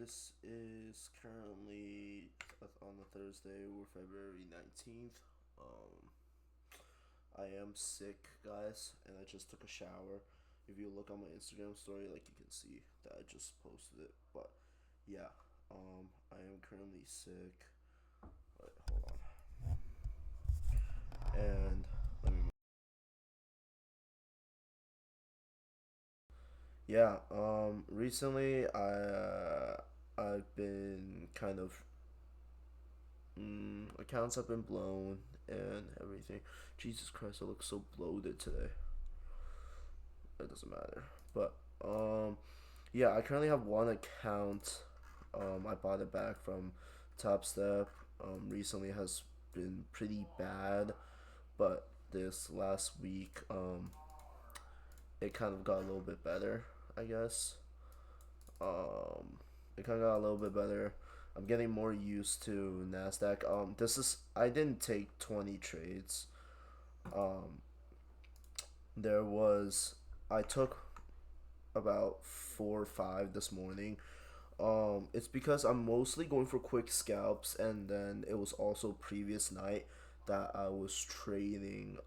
This is currently on a Thursday. We're February 19th. Um, I am sick, guys, and I just took a shower. If you look on my Instagram story, like you can see that I just posted it. But yeah, I am currently sick. Wait, hold on. And let me. Yeah. Recently I've been kind of accounts have been blown and everything. Jesus Christ, I look so bloated today. It doesn't matter. But yeah, I currently have one account. I bought it back from Top Step. Recently has been pretty bad, but this last week, it kind of got a little bit better, I guess. It kind of got a little bit better. I'm getting more used to Nasdaq. This is I didn't take 20 trades. Um, there was I took about 4 or 5 this morning. It's because I'm mostly going for quick scalps, and then it was also previous night that I was trading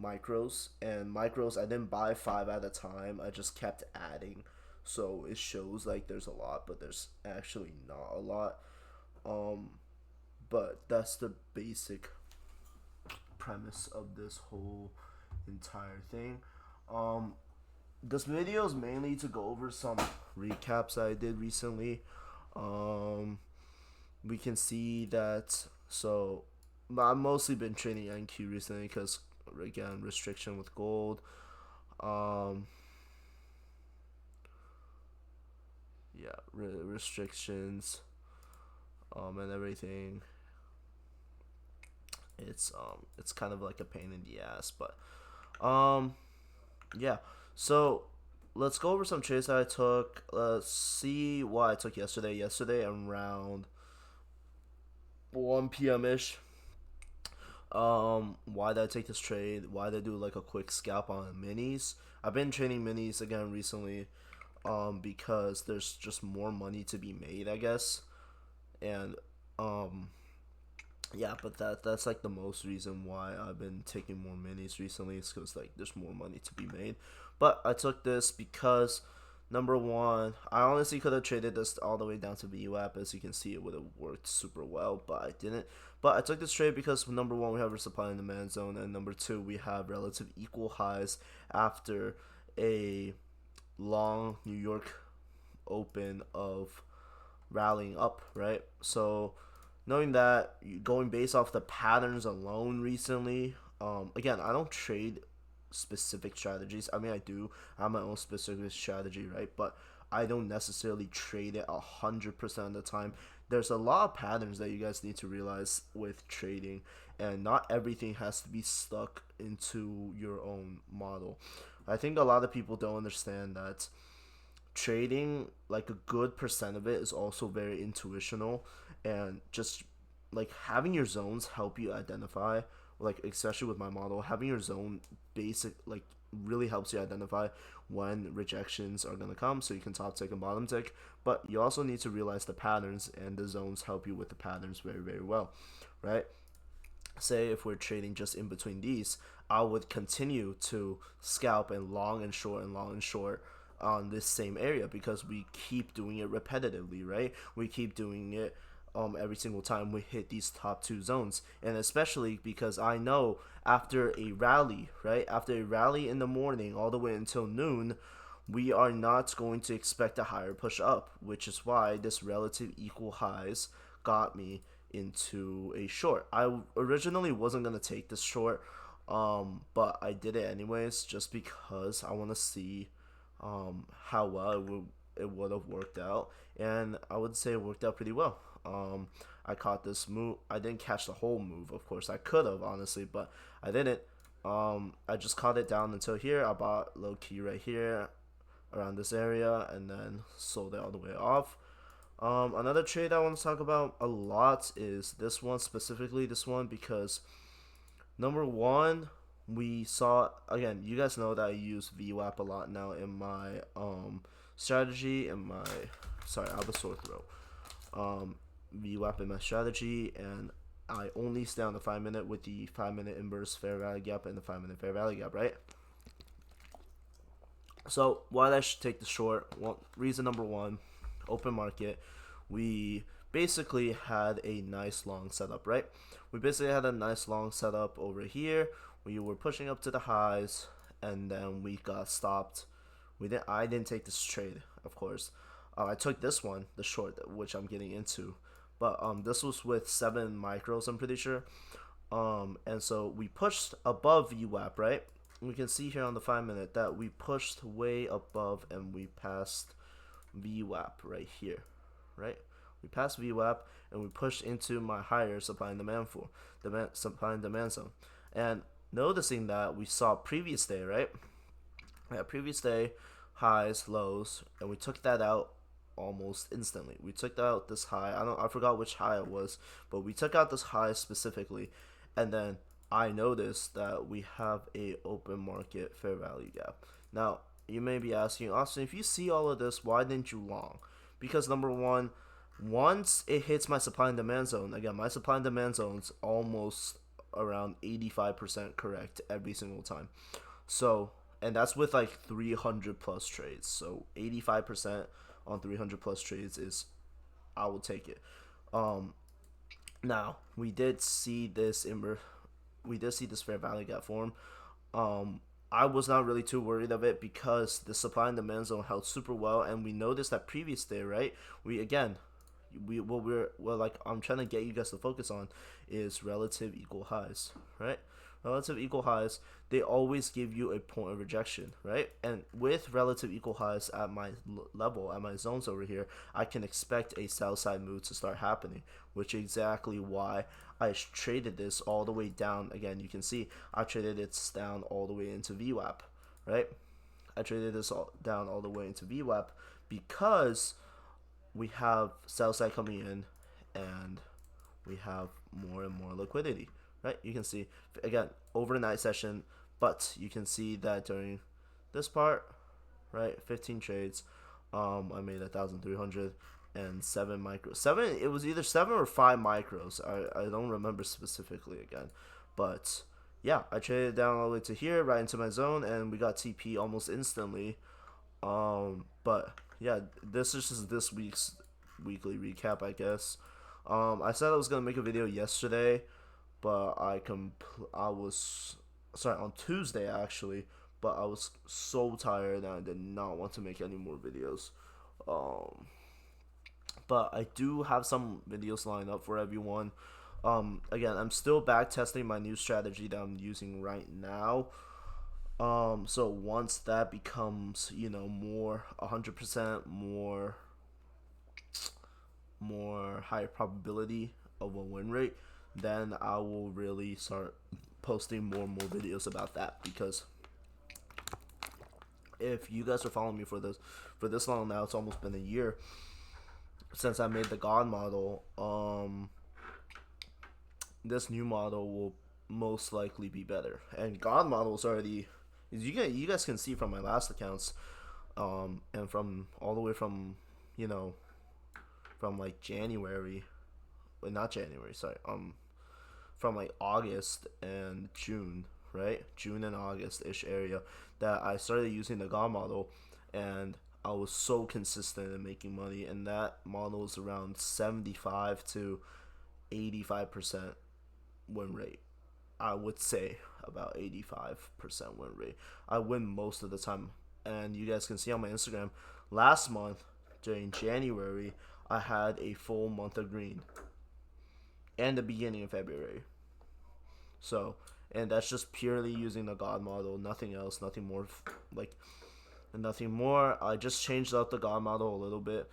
micros, and micros I didn't buy 5 at a time. I just kept adding, so it shows like there's a lot, but there's actually not a lot. Um, but that's the basic premise of this whole entire thing. Um, this video is mainly to go over some recaps I did recently. Um, we can see that. So I've mostly been trading NQ recently because again restriction with gold. Um, yeah, restrictions. And everything. It's kind of like a pain in the ass, but um, yeah. So let's go over some trades that I took. Let's see what I took yesterday. Yesterday around 1 p.m. ish. Why did I take this trade? Why did I do like a quick scalp on minis? I've been trading minis again recently. Because there's just more money to be made, I guess. And um, yeah, but that's like the most reason why I've been taking more minis recently is because like there's more money to be made. But I took this because number one, I honestly could have traded this all the way down to VWAP. As you can see, it would have worked super well, but I didn't. But I took this trade because number one, we have a supply and demand zone, and number two, we have relative equal highs after a long New York Open of rallying up, right? So knowing that, going based off the patterns alone recently, again, I don't trade specific strategies. I mean, I do. I have my own specific strategy, right? But I don't necessarily trade it 100% of the time. There's a lot of patterns that you guys need to realize with trading, and not everything has to be stuck into your own model. I think a lot of people don't understand that trading, like a good percent of it is also very intuitional, and just like having your zones help you identify, like especially with my model, having your zone basic like really helps you identify when rejections are going to come so you can top tick and bottom tick. But you also need to realize the patterns, and the zones help you with the patterns very, very well, right? Say if we're trading just in between these, I would continue to scalp and long and short and long and short on this same area because we keep doing it repetitively, right? We keep doing it every single time we hit these top two zones. And especially because I know after a rally, right? After a rally in the morning all the way until noon, we are not going to expect a higher push up, which is why this relative equal highs got me into a short. I originally wasn't gonna take this short, but I did it anyways just because I want to see how well it would have worked out, and I would say it worked out pretty well. I caught this move. I didn't catch the whole move, of course. I could have honestly, but I didn't. I just caught it down until here. I bought low key right here around this area, and then sold it all the way off. Another trade I want to talk about a lot is this one, specifically this one, because number one, we saw again. You guys know that I use VWAP a lot now in my strategy and my, sorry, I have a sore throat. VWAP in my strategy, and I only stay on the 5-minute with the 5-minute inverse fair value gap and the 5-minute fair value gap, right? So why I should take the short? Well, reason number one, open market. We basically had a nice long setup, right? We basically had a nice long setup over here. We were pushing up to the highs, and then we got stopped. I didn't take this trade, of course. I took this one, the short, which I'm getting into, but this was with 7 micros, I'm pretty sure. And so we pushed above VWAP, right? We can see here on the 5-minute that we pushed way above and we passed VWAP right here, right? We passed VWAP and we pushed into my higher supply and demand supply and demand zone. And noticing that we saw previous day, right? Yeah, previous day highs, lows, and we took that out almost instantly. We took out this high. I forgot which high it was, but we took out this high specifically, and then I noticed that we have a open market fair value gap. Now, you may be asking, Austin, if you see all of this, why didn't you long? Because number one, once it hits my supply and demand zone, again, my supply and demand zone's almost around 85% correct every single time. So, and that's with like 300 plus trades. So 85% on 300 plus trades is, I will take it. Now we did see this fair value gap form. I was not really too worried of it because the supply and demand zone held super well, and we noticed that previous day, right? What I'm trying to get you guys to focus on is relative equal highs, right? Relative equal highs, they always give you a point of rejection, right? And with relative equal highs at my level, at my zones over here, I can expect a sell side move to start happening, which is exactly why I traded this all the way down. Again, you can see I traded it down all the way into VWAP, right? I traded this down all the way into VWAP because we have sell side coming in and we have more and more liquidity, right? You can see again overnight session, but you can see that during this part, right, 15 trades, I made 1,300 and 7 micros. It was either 7 or 5 micros. I don't remember specifically again, but yeah, I traded down all the way to here, right into my zone, and we got TP almost instantly. But yeah, this is just this week's weekly recap, I guess. I said I was gonna make a video yesterday, but I was sorry, on Tuesday actually, but I was so tired and I did not want to make any more videos. But I do have some videos lined up for everyone. Again, I'm still back testing my new strategy that I'm using right now. So once that becomes, more 100% more high probability of a win rate, then I will really start posting more and more videos about that. Because if you guys are following me for this long now, it's almost been a year since I made the God model. This new model will most likely be better, and God model is already, you guys can see from my last accounts, and from all the way from from like January, well, not January, sorry, from like August and June, right? June and August ish area, that I started using the God model, and I was so consistent in making money, and that model is around 75 to 85% win rate. I would say about 85% win rate. I win most of the time, and you guys can see on my Instagram, last month during January, I had a full month of green, and the beginning of February. So, and that's just purely using the God model, nothing else, nothing more, nothing more. I just changed up the God model a little bit,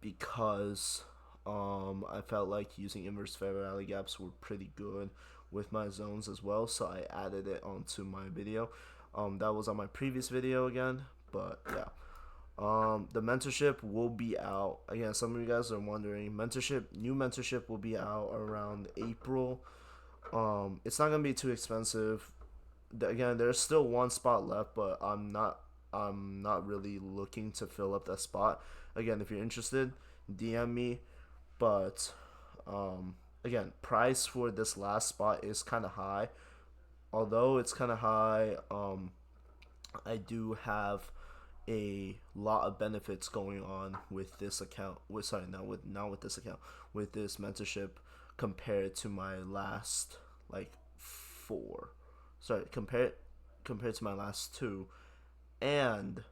because I felt like using inverse fair value gaps were pretty good with my zones as well, so I added it onto my video. That was on my previous video again, but yeah. The mentorship will be out again. Some of you guys are wondering. New mentorship will be out around April. It's not gonna be too expensive. Again, there's still one spot left, but I'm not I'm not really looking to fill up that spot. Again, if you're interested, DM me. But again, price for this last spot is kind of high. Although it's kind of high, I do have a lot of benefits going on with this account. With sorry, not with this account, with this mentorship compared to my last like four. Sorry, compared to my last two, and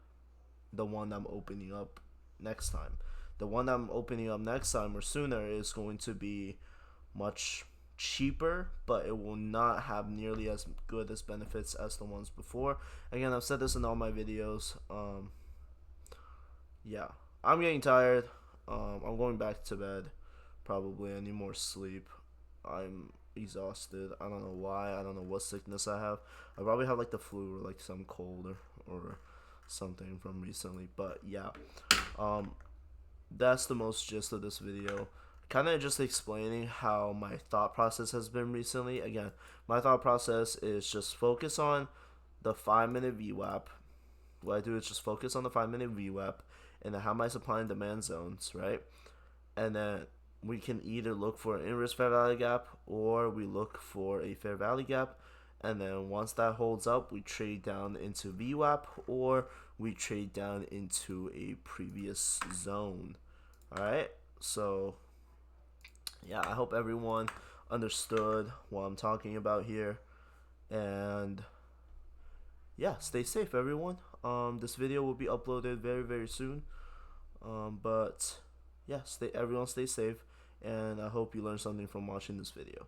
the one I'm opening up next time. The one I'm opening up next time or sooner is going to be much cheaper, but it will not have nearly as good as benefits as the ones before. Again, I've said this in all my videos. Yeah, I'm getting tired. I'm going back to bed. Probably I need more sleep. I'm exhausted. I don't know why. I don't know what sickness I have. I probably have like the flu or like some cold or something from recently. But yeah, um, that's the most gist of this video. Kind of just explaining how my thought process has been recently. Again, my thought process is just focus on the 5 minute VWAP. What I do is just focus on the 5 minute VWAP and then how my supply and demand zones, right? And then we can either look for an inverse fair value gap or we look for a fair value gap. And then once that holds up, we trade down into VWAP or we trade down into a previous zone. All right. So yeah, I hope everyone understood what I'm talking about here. And yeah, stay safe, everyone. This video will be uploaded very, very soon. But yeah, everyone stay safe, and I hope you learned something from watching this video.